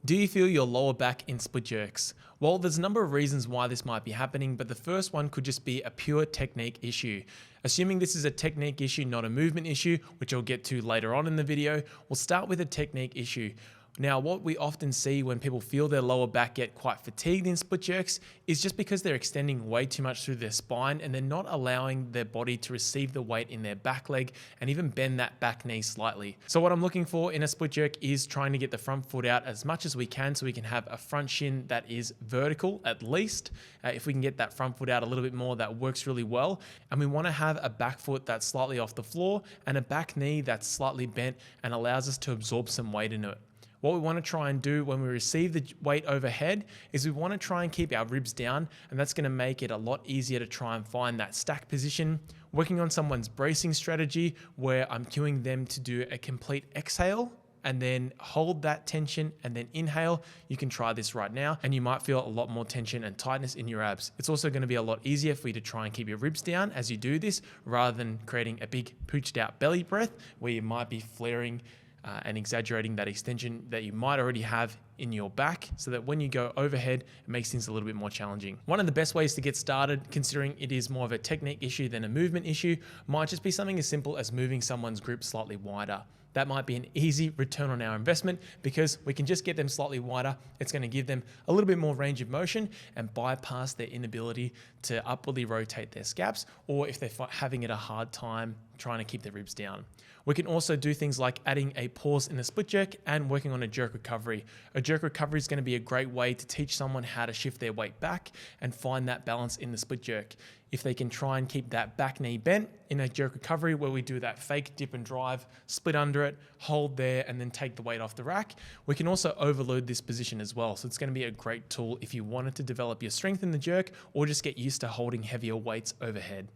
Do you feel your lower back in split jerks? Well, there's a number of reasons why this might be happening, but the first one could just be a pure technique issue. Assuming this is a technique issue, not a movement issue, which I'll get to later on in the video, we'll start with a technique issue. Now, what we often see when people feel their lower back get quite fatigued in split jerks is just because they're extending way too much through their spine and they're not allowing their body to receive the weight in their back leg and even bend that back knee slightly. So what I'm looking for in a split jerk is trying to get the front foot out as much as we can so we can have a front shin that is vertical at least. If we can get that front foot out a little bit more, that works really well. And we want to have a back foot that's slightly off the floor and a back knee that's slightly bent and allows us to absorb some weight in it. What we want to try and do when we receive the weight overhead is we want to try and keep our ribs down, and that's going to make it a lot easier to try and find that stack position. Working on someone's bracing strategy where I'm cueing them to do a complete exhale and then hold that tension and then inhale. You can try this right now and you might feel a lot more tension and tightness in your abs. It's also going to be a lot easier for you to try and keep your ribs down as you do this rather than creating a big pooched out belly breath where you might be flaring and exaggerating that extension that you might already have in your back, so that when you go overhead, it makes things a little bit more challenging. One of the best ways to get started, considering it is more of a technique issue than a movement issue, might just be something as simple as moving someone's grip slightly wider. That might be an easy return on our investment because we can just get them slightly wider. It's going to give them a little bit more range of motion and bypass their inability to upwardly rotate their scaps, or if they're having it a hard time trying to keep their ribs down. We can also do things like adding a pause in the split jerk and working on a jerk recovery. A jerk recovery is going to be a great way to teach someone how to shift their weight back and find that balance in the split jerk. If they can try and keep that back knee bent in a jerk recovery where we do that fake dip and drive, split under it, hold there, and then take the weight off the rack, we can also overload this position as well. So it's going to be a great tool if you wanted to develop your strength in the jerk or just get used to holding heavier weights overhead.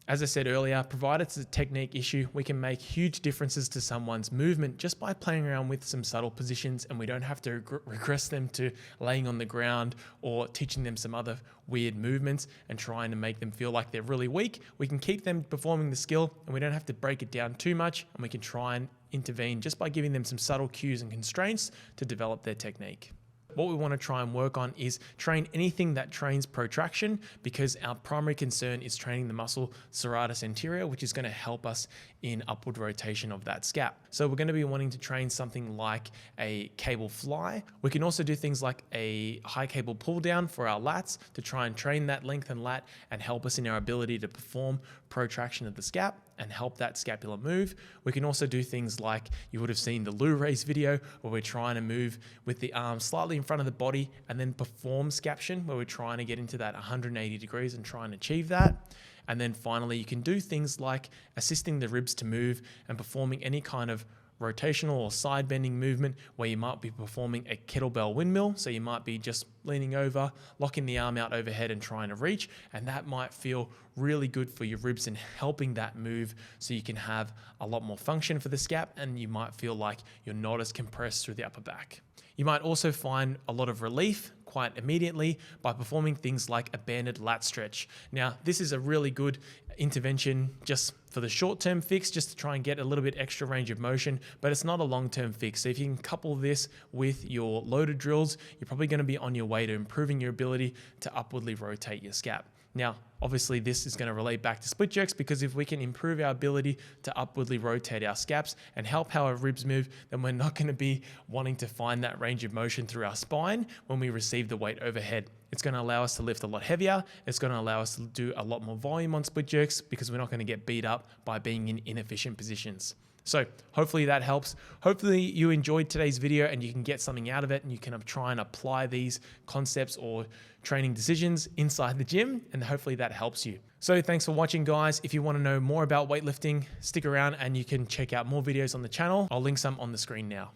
As I said earlier, provided it's a technique issue, we can make huge differences to someone's movement just by playing around with some subtle positions, and we don't have to regress them to laying on the ground or teaching them some other weird movements and trying to make them feel like they're really weak. We can keep them performing the skill and we don't have to break it down too much, and we can try and intervene just by giving them some subtle cues and constraints to develop their technique. What we want to try and work on is train anything that trains protraction, because our primary concern is training the muscle serratus anterior, which is going to help us in upward rotation of that scap. So we're going to be wanting to train something like a cable fly. We can also do things like a high cable pull down for our lats to try and train that length and lat and help us in our ability to perform protraction of the scap and help that scapula move. We can also do things like you would have seen the Lou raise video where we're trying to move with the arms slightly in front of the body and then perform scaption where we're trying to get into that 180 degrees and try and achieve that. And then finally, you can do things like assisting the ribs to move and performing any kind of rotational or side bending movement where you might be performing a kettlebell windmill. So you might be just leaning over, locking the arm out overhead and trying to reach. And that might feel really good for your ribs and helping that move so you can have a lot more function for the scap and you might feel like you're not as compressed through the upper back. You might also find a lot of relief quite immediately by performing things like a banded lat stretch. Now, this is a really good intervention just for the short-term fix, just to try and get a little bit extra range of motion, but it's not a long-term fix. So if you can couple this with your loaded drills, you're probably going to be on your way to improving your ability to upwardly rotate your scap. Now, obviously this is going to relate back to split jerks, because if we can improve our ability to upwardly rotate our scaps and help how our ribs move, then we're not going to be wanting to find that range of motion through our spine when we receive the weight overhead. It's going to allow us to lift a lot heavier. It's going to allow us to do a lot more volume on split jerks because we're not going to get beat up by being in inefficient positions. So hopefully that helps. Hopefully you enjoyed today's video and you can get something out of it and you can try and apply these concepts or training decisions inside the gym, and hopefully that helps you. So thanks for watching, guys. If you want to know more about weightlifting, stick around and you can check out more videos on the channel. I'll link some on the screen now.